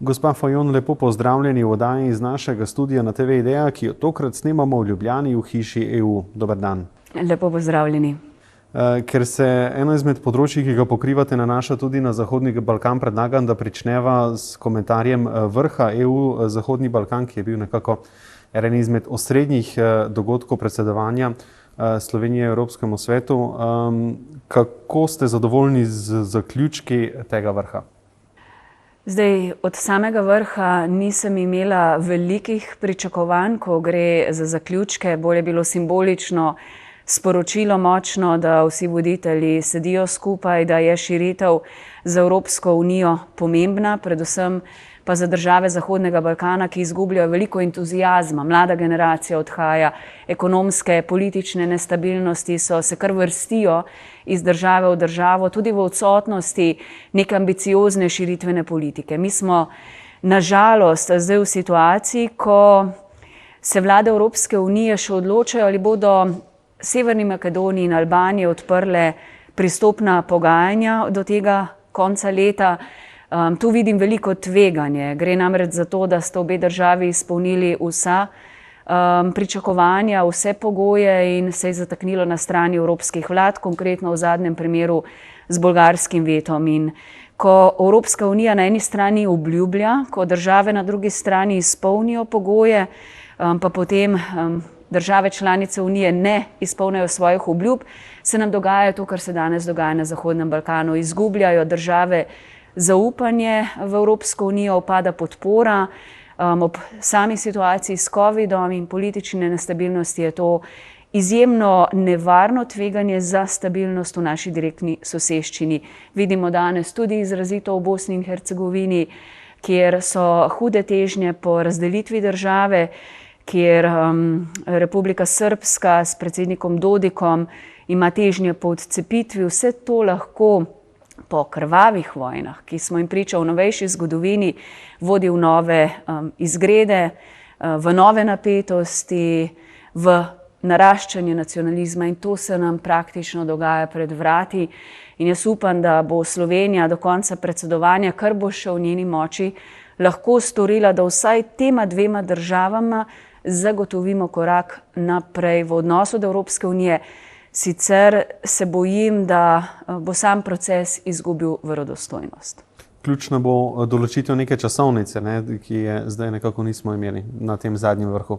Gospa Fajon, lepo pozdravljeni v oddaji iz našega studia na TV Ideja, ki jo tokrat snemamo v Ljubljani v hiši EU. Dober dan. Lepo pozdravljeni. Ker se eno izmed področji, ki ga pokrivate, nanaša tudi na Zahodni Balkan, predlagam, da pričneva s komentarjem vrha EU Zahodni Balkan, ki je bil nekako eden izmed osrednjih dogodkov predsedovanja Slovenije Evropskemu svetu. Kako ste zadovoljni z zaključki tega vrha? Zdaj, od samega vrha nisem imela velikih pričakovanj, ko gre za zaključke. Bolj je bilo simbolično sporočilo močno, da vsi voditelji sedijo skupaj, da je širitev za Evropsko unijo pomembna, predvsem pa za države Zahodnega Balkana, ki izgubljajo veliko entuziazma. Mlada generacija odhaja, ekonomske, politične nestabilnosti se kar vrstijo iz države v državo, tudi v odsotnosti neke ambiciozne širitvene politike. Mi smo nažalost zdaj v situaciji, ko se vlade Evropske unije še odločajo, ali bodo Severni Makedoniji in Albaniji odprle pristopna pogajanja do tega konca leta. Tu vidim veliko tveganje. Gre namreč za to, da sta obe državi izpolnili vsa pričakovanja, vse pogoje in se je zataknilo na strani evropskih vlad, konkretno v zadnjem primeru z bolgarskim vetom. In ko Evropska unija na eni strani obljublja, ko države na drugi strani izpolnijo pogoje, pa potem države članice Unije ne izpolnijo svojih obljub, se nam dogaja to, kar se danes dogaja na Zahodnem Balkanu. Izgubljajo države zaupanje v Evropsko unijo, upada podpora. Ob sami situaciji s covidom in politične nestabilnosti je to izjemno nevarno tveganje za stabilnost v naši direktni soseščini. Vidimo danes tudi izrazito v Bosni in Hercegovini, kjer so hude težnje po razdelitvi države, kjer Republika Srpska s predsednikom Dodikom ima težnje po odcepitvi. Vse to lahko po krvavih vojnah, ki smo jim priča v novejši zgodovini, vodi v nove izgrede, v nove napetosti, v naraščanje nacionalizma, in to se nam praktično dogaja pred vrati. In jaz upam, da bo Slovenija do konca predsedovanja, kar bo še v njeni moči, lahko storila, da vsaj tema dvema državama zagotovimo korak naprej v odnosu do Evropske unije. Sicer se bojim, da bo sam proces izgubil verodostojnost. Ključna bo določitev neke časovnice, ki je zdaj nekako nismo imeli na tem zadnjem vrhu.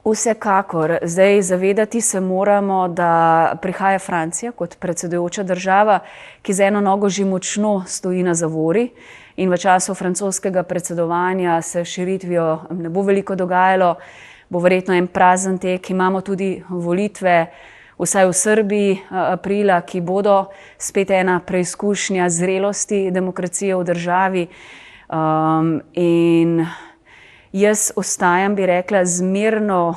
Vsekakor. Zdaj zavedati se moramo, da prihaja Francija kot predsedujoča država, ki z eno nogo že močno stoji na zavori, in v času francoskega predsedovanja se širitvijo ne bo veliko dogajalo, bo verjetno en prazen tek. Imamo tudi volitve, vsaj v Srbiji aprila, ki bodo spet ena preizkušnja zrelosti demokracije v državi. In jaz ostajam, bi rekla, zmerno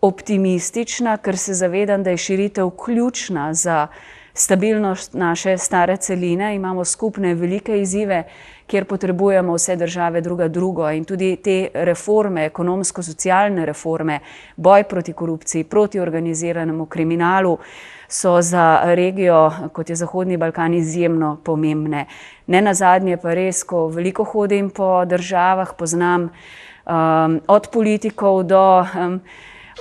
optimistična, ker se zavedam, da je širitev ključna za stabilnost naše stare celine. Imamo skupne velike izzive, kjer potrebujemo vse države druga drugo, in tudi te reforme, ekonomsko-socialne reforme, boj proti korupciji, proti organiziranemu kriminalu so za regijo, kot je Zahodni Balkan, izjemno pomembne. Ne nazadnje pa res, ko veliko hodim po državah, poznam od politikov do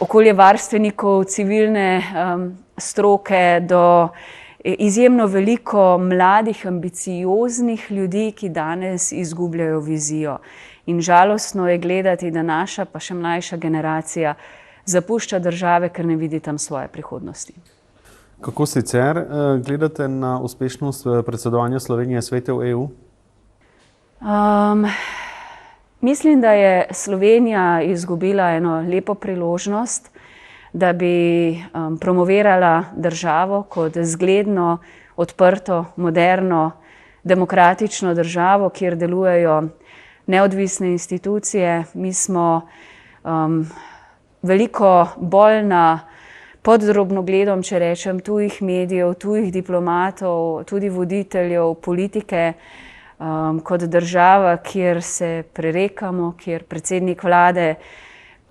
okoljevarstvenikov, civilne stroke, do izjemno veliko mladih, ambicioznih ljudi, ki danes izgubljajo vizijo. In žalostno je gledati, da naša, pa še mlajša generacija zapušča države, ker ne vidi tam svoje prihodnosti. Kako sicer gledate na uspešnost predsedovanja Slovenije Svetu EU? Mislim, da je Slovenija izgubila eno lepo priložnost, da bi promovirala državo kot zgledno, odprto, moderno, demokratično državo, kjer delujejo neodvisne institucije. Mi smo veliko bolj pod drobnogledom, če rečem, tujih medijev, tujih diplomatov, tudi voditeljev politike, kot država, kjer se prerekamo, kjer predsednik vlade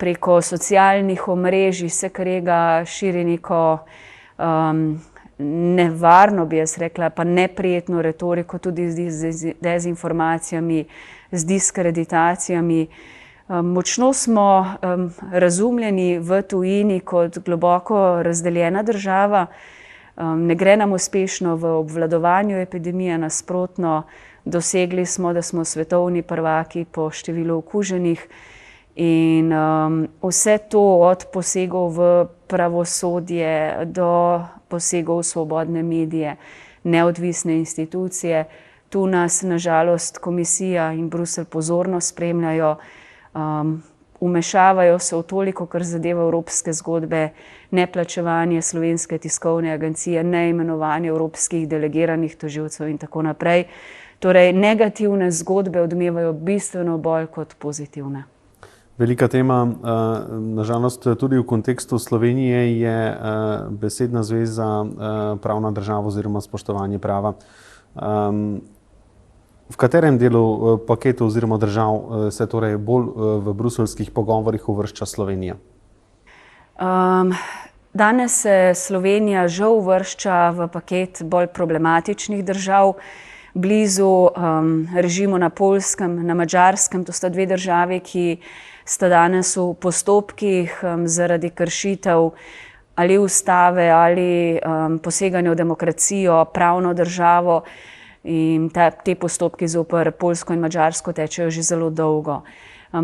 preko socialnih omrežij se krega, širi neko nevarno, bi jaz rekla, pa neprijetno retoriko, tudi z dezinformacijami, z diskreditacijami. Močno smo razumljeni v tujini kot globoko razdeljena država. Ne gre nam uspešno v obvladovanju epidemije, nasprotno, dosegli smo, da smo svetovni prvaki po številu okuženih. In vse to od posegov v pravosodje do posegov v svobodne medije, neodvisne institucije. Tu nas nažalost komisija in Bruselj pozorno spremljajo, vmešavajo se v toliko, kar zadeva evropske zgodbe, neplačevanje Slovenske tiskovne agencije, neimenovanje evropskih delegiranih tožilcev in tako naprej. Torej, negativne zgodbe odmevajo bistveno bolj kot pozitivne. Velika tema, nažalost tudi v kontekstu Slovenije, je besedna zveza pravna država oziroma spoštovanje prava. V katerem delu paketa oziroma držav se torej bolj v bruseljskih pogovorih uvršča Slovenija? Danes se Slovenija že uvršča v paket bolj problematičnih držav, blizu režimu na Poljskem, na Madžarskem. To sta dve državi, ki sta danes v postopkih zaradi kršitev ali ustave ali poseganja v demokracijo, pravno državo. In te postopki zoper Poljsko in Madžarsko tečejo že zelo dolgo.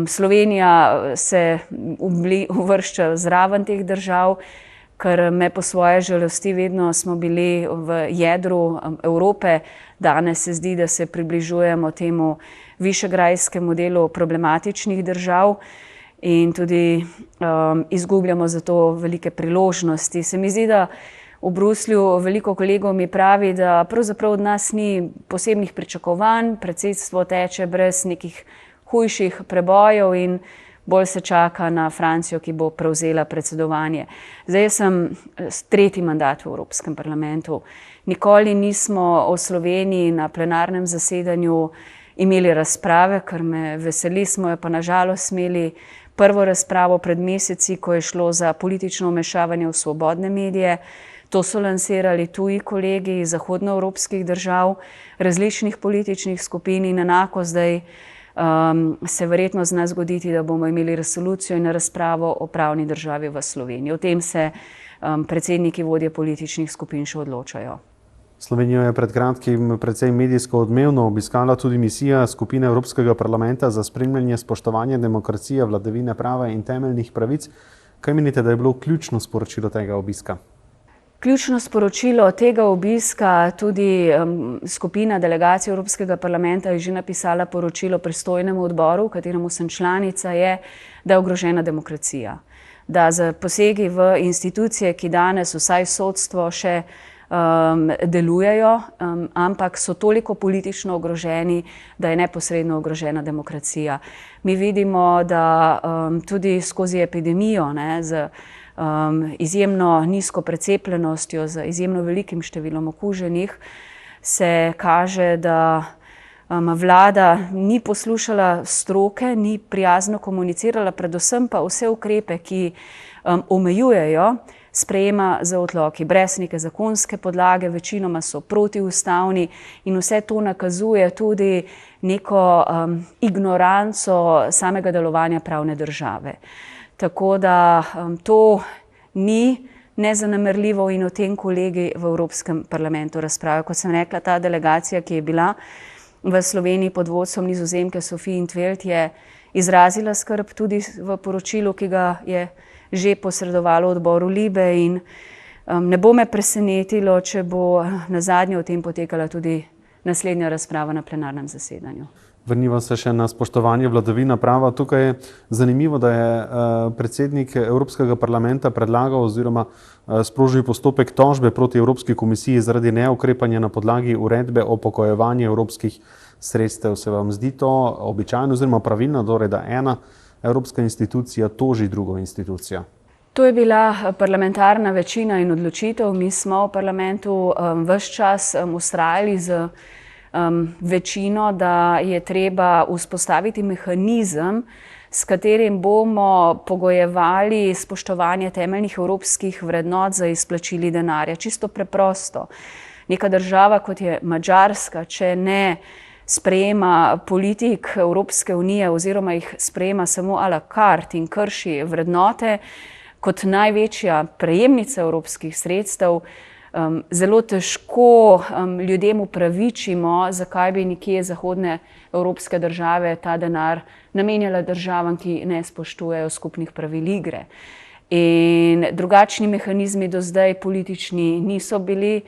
Slovenija se uvršča zraven teh držav, kar me po svoje žalosti. Vedno smo bili v jedru Evrope, danes se zdi, da se približujemo temu višegrajskemu delu problematičnih držav in tudi izgubljamo zato velike priložnosti. Se mi zdi, da v Bruslju veliko kolegov mi pravi, da pravzaprav od nas ni posebnih pričakovanj, predsedstvo teče brez nekih hujših prebojev in bolj se čaka na Francijo, ki bo prevzela predsedovanje. Zdaj, jaz sem tretji mandat v Evropskem parlamentu. Nikoli nismo o Sloveniji na plenarnem zasedanju imeli razprave, kar me veseli. Smo jo pa nažalost imeli prvo razpravo pred meseci, ko je šlo za politično vmešavanje v svobodne medije. To so lansirali tuji kolegi iz zahodnoevropskih držav, različnih političnih skupin in enako zdaj se verjetno zna zgoditi, da bomo imeli resolucijo in razpravo o pravni državi v Sloveniji. O tem se predsedniki vodje političnih skupin še odločajo. Slovenijo je pred kratkim precej medijsko odmevno obiskala tudi misija skupine Evropskega parlamenta za spremljanje spoštovanja demokracije, vladavine prava in temeljnih pravic. Kaj menite, da je bilo ključno sporočilo tega obiska? Ključno sporočilo tega obiska, tudi skupina delegacij Evropskega parlamenta je že napisala poročilo pristojnemu odboru, v kateremu sem članica, je, da je ogrožena demokracija. Da za posegi v institucije, ki danes vsaj sodstvo še delujejo, ampak so toliko politično ogroženi, da je neposredno ogrožena demokracija. Mi vidimo, da tudi skozi epidemijo, z izjemno nizko precepljenostjo, z izjemno velikim številom okuženih, se kaže, da vlada ni poslušala stroke, ni prijazno komunicirala, predvsem pa vse ukrepe, ki omejujejo, sprejema z odloki, brez neke zakonske podlage, večinoma so protiustavni in vse to nakazuje tudi neko ignoranco samega delovanja pravne države. Tako da to ni nezanemarljivo in o tem kolegi v Evropskem parlamentu razpravljajo. Kot sem rekla, ta delegacija, ki je bila v Sloveniji pod vodstvom Nizozemke Sophie in 't Veld, je izrazila skrb tudi v poročilu, ki ga je že posredovalo odboru Libe, in ne bo me presenetilo, če bo nazadnje o tem potekala tudi naslednja razprava na plenarnem zasedanju. Vrniva se še na spoštovanje vladavine prava. Tukaj je zanimivo, da je predsednik Evropskega parlamenta predlagal oziroma sprožil postopek tožbe proti Evropski komisiji zaradi neukrepanja na podlagi uredbe o pogojevanju evropskih sredstev. Se vam zdi to običajno oziroma pravilno, torej, da ena evropska institucija toži drugo institucijo? To je bila parlamentarna večina in odločitev. Mi smo v parlamentu ves čas vztrajali z večino, da je treba vzpostaviti mehanizem, s katerim bomo pogojevali spoštovanje temeljnih evropskih vrednot za izplačili denarja. Čisto preprosto. Neka država, kot je Madžarska, če ne sprejema politik Evropske unije oziroma jih sprejema samo à la carte in krši vrednote, kot največja prejemnica evropskih sredstev, zelo težko ljudem upravičimo, zakaj bi nekje zahodne evropske države ta denar namenjala državam, ki ne spoštujejo skupnih pravil igre. In drugačni mehanizmi do zdaj politični niso bili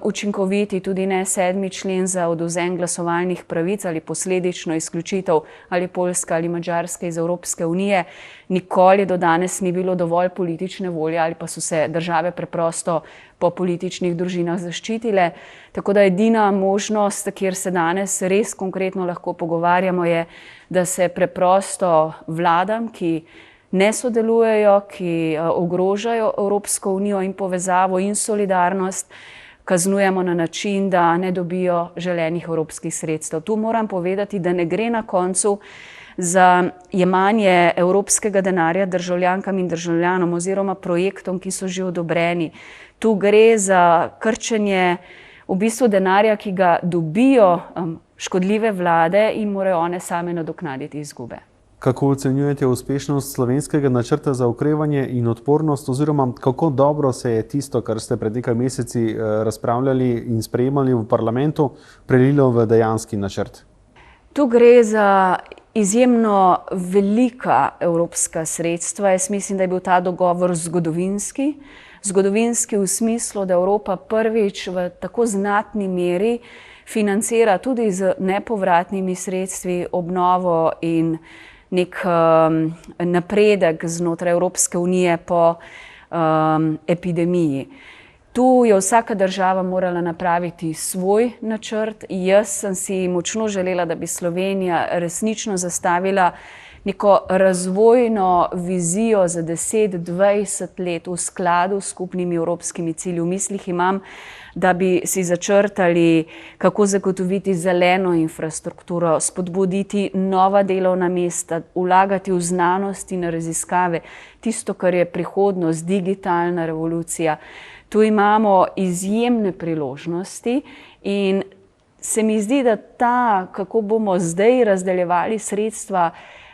učinkoviti, tudi ne 7. člen za odvzem glasovalnih pravic ali posledično izključitev ali Poljske ali Madžarske iz Evropske unije. Nikoli do danes ni bilo dovolj politične volje ali pa so se države preprosto po političnih družinah zaščitile. Tako da edina možnost, kjer se danes res konkretno lahko pogovarjamo, je, da se preprosto vladam, ki ne sodelujejo, ki ogrožajo Evropsko unijo in povezavo in solidarnost, kaznujemo na način, da ne dobijo želenih evropskih sredstev. Tu moram povedati, da ne gre na koncu za jemanje evropskega denarja državljankam in državljanom oziroma projektom, ki so že odobreni. Tu gre za krčenje v bistvu denarja, ki ga dobijo škodljive vlade in morajo one same nadoknaditi izgube. Kako ocenjujete uspešnost slovenskega načrta za okrevanje in odpornost oziroma kako dobro se je tisto, kar ste pred nekaj meseci razpravljali in sprejemali v parlamentu, prelilo v dejanski načrt? Tu gre za izjemno velika evropska sredstva. Jaz mislim, da je bil ta dogovor zgodovinski. Zgodovinski v smislu, da Evropa prvič v tako znatni meri financira tudi z nepovratnimi sredstvi obnovo in nek napredek znotraj Evropske unije po epidemiji. Tu je vsaka država morala napraviti svoj načrt. Jaz sem si močno želela, da bi Slovenija resnično zastavila neko razvojno vizijo za 10-20 let v skladu s skupnimi evropskimi cilji. V mislih imam, da bi si začrtali, kako zagotoviti zeleno infrastrukturo, spodbuditi nova delovna mesta, vlagati v znanost in raziskave, tisto, kar je prihodnost, digitalna revolucija. Tu imamo izjemne priložnosti in se mi zdi, da ta, kako bomo zdaj razdeljevali sredstva,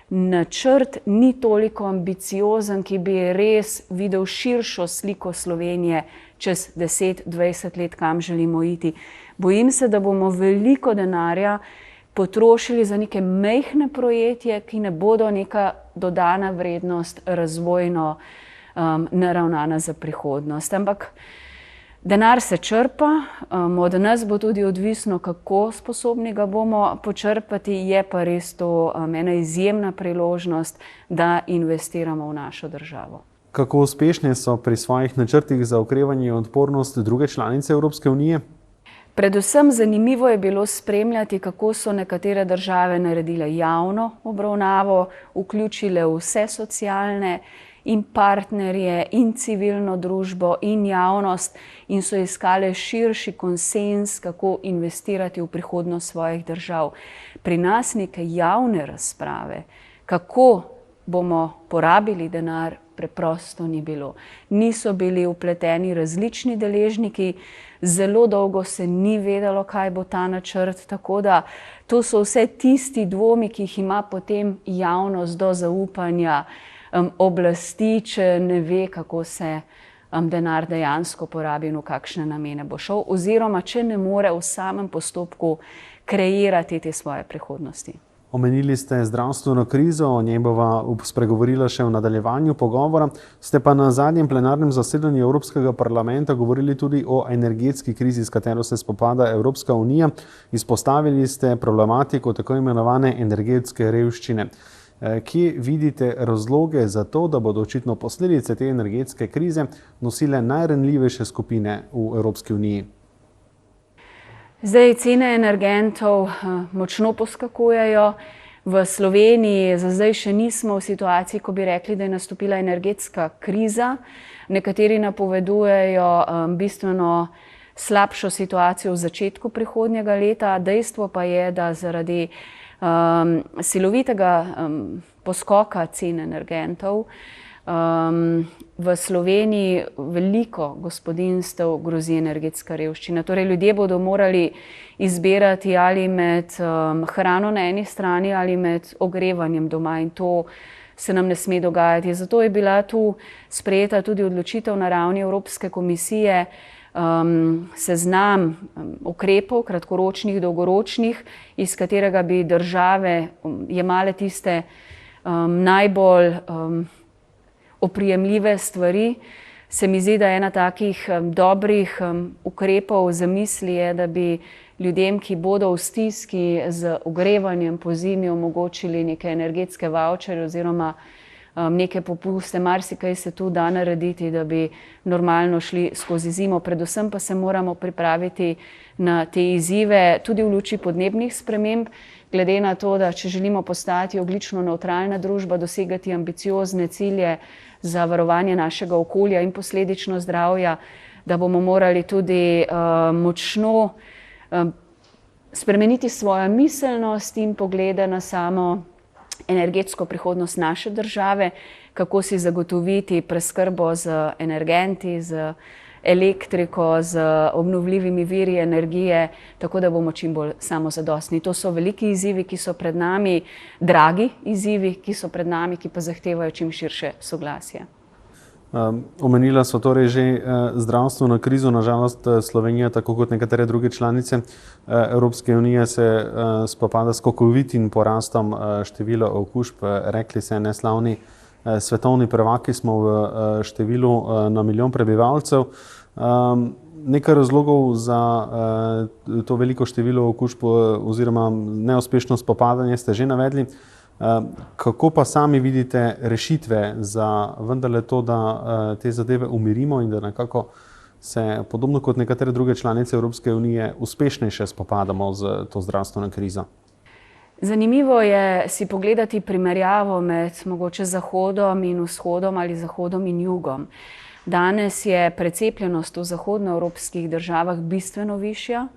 načrt ni toliko ambiciozen, ki bi res videl širšo sliko Slovenije čez 10-20 let, kam želimo iti. Bojim se, da bomo veliko denarja potrošili za neke majhne projekte, ki ne bodo neka dodana vrednost razvojno naravnana za prihodnost. Ampak denar se črpa, od nas bo tudi odvisno, kako sposobni ga bomo počrpati, je pa res to ena izjemna priložnost, da investiramo v našo državo. Kako uspešne so pri svojih načrtih za okrevanje in odpornost druge članice Evropske unije? Predvsem zanimivo je bilo spremljati, kako so nekatere države naredile javno obravnavo, vključile vse socialne in partnerje, in civilno družbo, in javnost in so iskale širši konsens, kako investirati v prihodnost svojih držav. Pri nas neke javne razprave, kako bomo porabili denar, preprosto ni bilo. Niso bili vpleteni različni deležniki, zelo dolgo se ni vedelo, kaj bo ta načrt, tako da to so vse tisti dvomi, ki jih ima potem javnost do zaupanja oblasti, če ne ve, kako se denar dejansko porabi in v kakšne namene bo šel, oziroma če ne more v samem postopku kreirati te svoje prihodnosti. Omenili ste zdravstveno krizo, o njej bova spregovorila še v nadaljevanju pogovora. Ste pa na zadnjem plenarnem zasedanju Evropskega parlamenta govorili tudi o energetski krizi, s katero se spopada Evropska unija. Izpostavili ste problematiko tako imenovane energetske revščine. Kje vidite razloge za to, da bodo očitno posledice te energetske krize nosile najranljivejše skupine v Evropski uniji? Zdaj cene energentov močno poskakujejo. V Sloveniji za zdaj še nismo v situaciji, ko bi rekli, da je nastopila energetska kriza. Nekateri napovedujejo bistveno slabšo situacijo v začetku prihodnjega leta. Dejstvo pa je, da zaradi silovitega poskoka cen energentov. V Sloveniji veliko gospodinjstev grozi energetska revščina. Torej, ljudje bodo morali izbirati ali med hrano na eni strani ali med ogrevanjem doma in to se nam ne sme dogajati. Zato je bila tu sprejeta tudi odločitev na ravni Evropske komisije, seznam ukrepov, kratkoročnih, dolgoročnih, iz katerega bi države jemale tiste najbolj oprijemljive stvari. Se mi zdi, da ena takih dobrih ukrepov zamisli je, da bi ljudem, ki bodo v stiski z ogrevanjem po zimi, omogočili neke energetske vavčerje oziroma neke popuste. Marsikaj se tu da narediti, da bi normalno šli skozi zimo. Predvsem pa se moramo pripraviti na te izzive, tudi v luči podnebnih sprememb, glede na to, da če želimo postati ogljično nevtralna družba, dosegati ambiciozne cilje za varovanje našega okolja in posledično zdravja, da bomo morali tudi močno spremeniti svojo miselnost in poglede na samo energetsko prihodnost naše države, kako si zagotoviti preskrbo z energenti, z elektriko, z obnovljivimi viri energije, tako da bomo čim bolj samozadostni. To so veliki izzivi, ki so pred nami, dragi izzivi, ki so pred nami, ki pa zahtevajo čim širše soglasje. Omenila so torej že zdravstveno krizo. Nažalost, Slovenija, tako kot nekatere druge članice Evropske unije, se spopada s skokovitim porastom števila okužb. Rekli se, neslavni svetovni prvaki smo v številu na milijon prebivalcev. Nekaj razlogov za to veliko število okužb oziroma neuspešno spopadanje ste že navedli. Kako pa sami vidite rešitve za vendarle to, da te zadeve umirimo in da nekako se, podobno kot nekatere druge članice Evropske unije, uspešnejše spopadamo z to zdravstveno krizo? Zanimivo je si pogledati primerjavo med mogoče Zahodom in Vzhodom ali Zahodom in Jugom. Danes je precepljenost v zahodnoevropskih državah bistveno višja.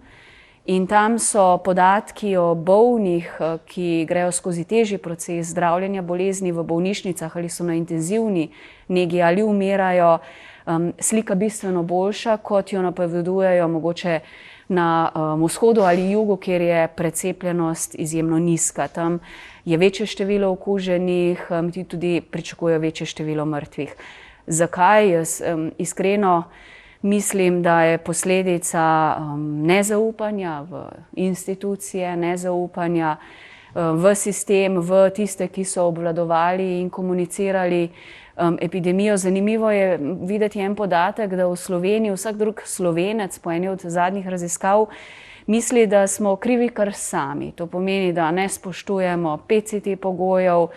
In tam so podatki o bolnih, ki grejo skozi težji proces zdravljenja bolezni v bolnišnicah ali so na intenzivni negi ali umirajo, slika bistveno boljša, kot jo napovedujejo mogoče na vzhodu ali jugu, kjer je precepljenost izjemno nizka. Tam je večje število okuženih, tudi pričakujejo večje število mrtvih. Zakaj? Jaz iskreno mislim, da je posledica nezaupanja v institucije, nezaupanja v sistem, v tiste, ki so obvladovali in komunicirali epidemijo. Zanimivo je videti en podatek, da v Sloveniji vsak drug Slovenec po eni od zadnjih raziskav misli, da smo krivi kar sami. To pomeni, da ne spoštujemo PCT pogojev,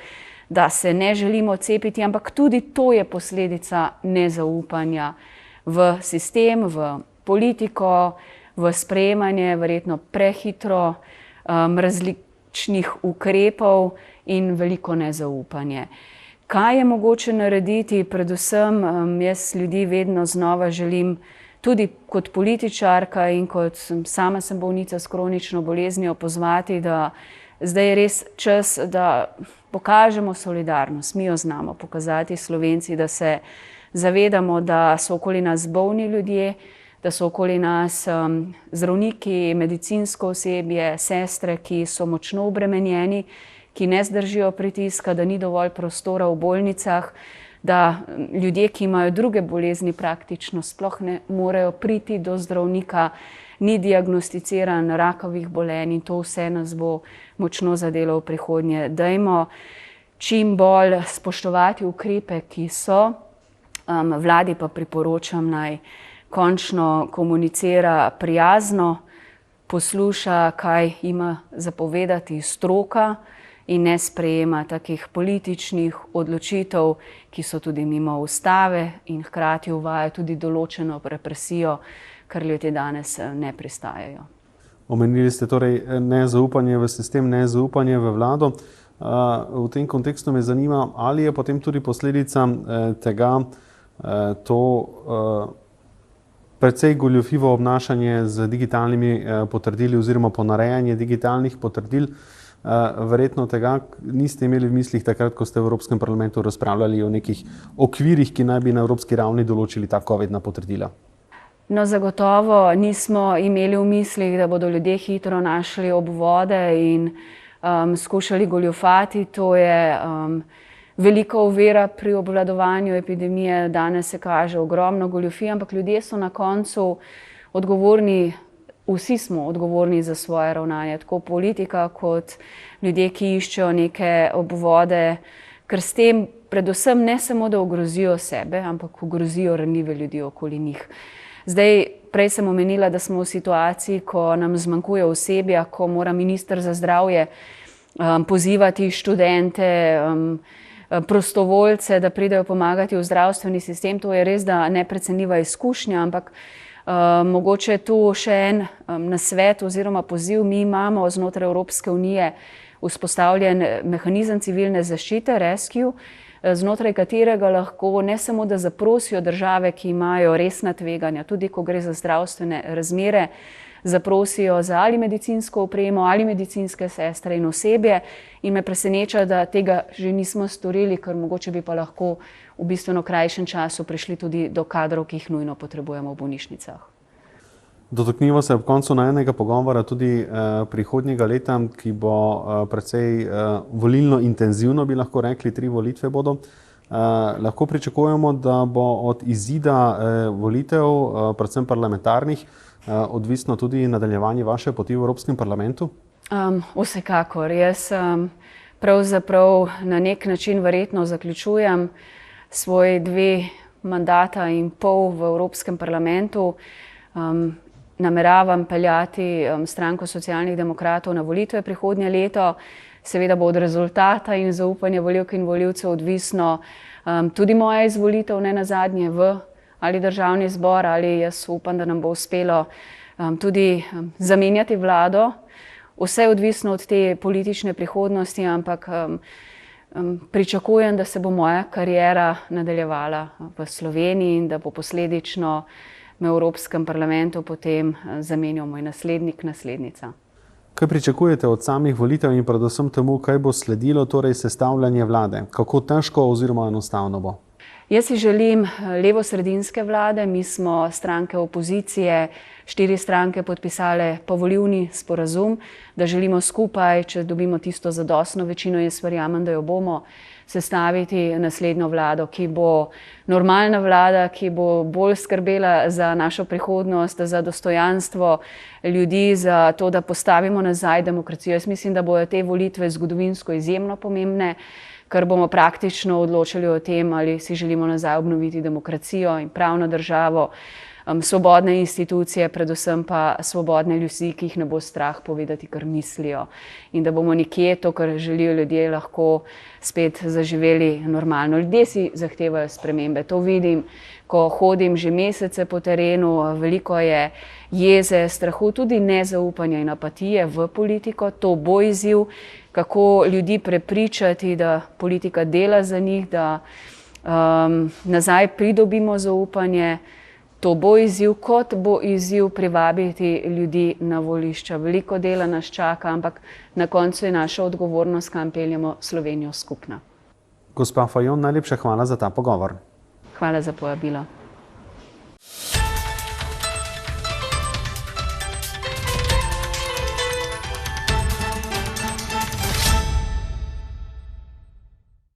da se ne želimo cepiti, ampak tudi to je posledica nezaupanja v sistem, v politiko, v sprejemanje verjetno prehitro različnih ukrepov in veliko nezaupanje. Kaj je mogoče narediti? Predvsem jaz ljudi vedno znova želim, tudi kot političarka in kot sama sem bolnica s kronično boleznijo, pozvati, da zdaj je res čas, da pokažemo solidarnost. Mi jo znamo pokazati, Slovenci, da se zavedamo, da so okoli nas bolni ljudje, da so okoli nas zdravniki, medicinsko osebje, sestre, ki so močno obremenjeni, ki ne zdržijo pritiska, da ni dovolj prostora v bolnicah, da ljudje, ki imajo druge bolezni, praktično sploh ne morejo priti do zdravnika, ni diagnosticiran rakavih bolenj in to vse nas bo močno zadelo v prihodnje. Dajmo čim bolj spoštovati ukrepe, ki so. Vladi pa priporočam, naj končno komunicira prijazno, posluša, kaj ima zapovedati stroka in ne sprejema takih političnih odločitev, ki so tudi mimo ustave in hkrati uvajajo tudi določeno represijo, kar ljudje danes ne pristajajo. Omenili ste torej nezaupanje v sistem, nezaupanje v vlado. V tem kontekstu me zanima, ali je potem tudi posledica tega to precej goljufivo obnašanje z digitalnimi potrdili oziroma ponarejanje digitalnih potrdil. Verjetno tega niste imeli v mislih takrat, ko ste v Evropskem parlamentu razpravljali o nekih okvirih, ki naj bi na evropski ravni določili ta covidna potrdila. No, zagotovo nismo imeli v mislih, da bodo ljudje hitro našli obvode in skušali goljufati. To je velika ovira pri obvladovanju epidemije. Danes se kaže ogromno goljufij, ampak ljudje so na koncu odgovorni. Vsi smo odgovorni za svoje ravnanje, tako politika kot ljudje, ki iščejo neke obvode, ker s tem predvsem ne samo, da ogrozijo sebe, ampak ogrozijo ranljive ljudi okoli njih. Zdaj, prej sem omenila, da smo v situaciji, ko nam zmanjkuje osebja, ko mora minister za zdravje pozivati študente, prostovoljce, da pridejo pomagati v zdravstveni sistem. To je res da neprecenljiva izkušnja, ampak mogoče tu še en nasvet oziroma poziv. Mi imamo znotraj Evropske unije vzpostavljen mehanizem civilne zaščite, Rescue, znotraj katerega lahko ne samo, da zaprosijo države, ki imajo resna tveganja, tudi ko gre za zdravstvene razmere, zaprosijo za ali medicinsko opremo ali medicinske sestre in osebje. In me preseneča, da tega že nismo storili, ker mogoče bi pa lahko v bistveno krajšem času prišli tudi do kadrov, ki jih nujno potrebujemo v bolnišnicah. Dotaknimo se ob koncu najnega pogovora tudi prihodnjega leta, ki bo precej volilno intenzivno, bi lahko rekli, 3 volitve bodo. Lahko pričakujemo, da bo od izida volitev, predvsem parlamentarnih, odvisno tudi nadaljevanje vaše poti v Evropskem parlamentu? Vsekakor. Jaz pravzaprav na nek način verjetno zaključujem svoj 2 mandata in pol v Evropskem parlamentu. Nameravam peljati stranko Socialnih demokratov na volitve prihodnje leto. Seveda bo od rezultata in zaupanja volivk in volivcev odvisno tudi moja izvolitev, ne nazadnje v ali državni zbor, ali jaz upam, da nam bo uspelo tudi zamenjati vlado. Vse je odvisno od te politične prihodnosti, ampak pričakujem, da se bo moja kariera nadaljevala v Sloveniji in da bo posledično v Evropskem parlamentu potem zamenjal moj naslednik, naslednica. Kaj pričakujete od samih volitev in predvsem temu, kaj bo sledilo, torej sestavljanje vlade? Kako težko oziroma enostavno bo? Jaz si želim levo-sredinske vlade. Mi smo stranke opozicije, 4 stranke podpisale povolilni sporazum, da želimo skupaj, če dobimo tisto zadostno večino, jaz verjamem, da jo bomo, sestaviti naslednjo vlado, ki bo normalna vlada, ki bo bolj skrbela za našo prihodnost, za dostojanstvo ljudi, za to, da postavimo nazaj demokracijo. Jaz mislim, da bodo te volitve zgodovinsko izjemno pomembne, ker bomo praktično odločili o tem, ali si želimo nazaj obnoviti demokracijo in pravno državo, svobodne institucije, predvsem pa svobodne ljudi, ki jih ne bo strah povedati, kar mislijo. In da bomo nekje to, kar želijo ljudje, lahko spet zaživeli normalno. Ljudje si zahtevajo spremembe. To vidim, ko hodim že mesece po terenu, veliko je jeze, strahu, tudi nezaupanja in apatije v politiko. To bo izziv, kako ljudi prepričati, da politika dela za njih, da nazaj pridobimo zaupanje. To bo izziv, kot bo izziv privabiti ljudi na volišča. Veliko dela nas čaka, ampak na koncu je naša odgovornost, kam peljemo Slovenijo, skupna. Gospa Fajon, najlepša hvala za ta pogovor. Hvala za povabilo.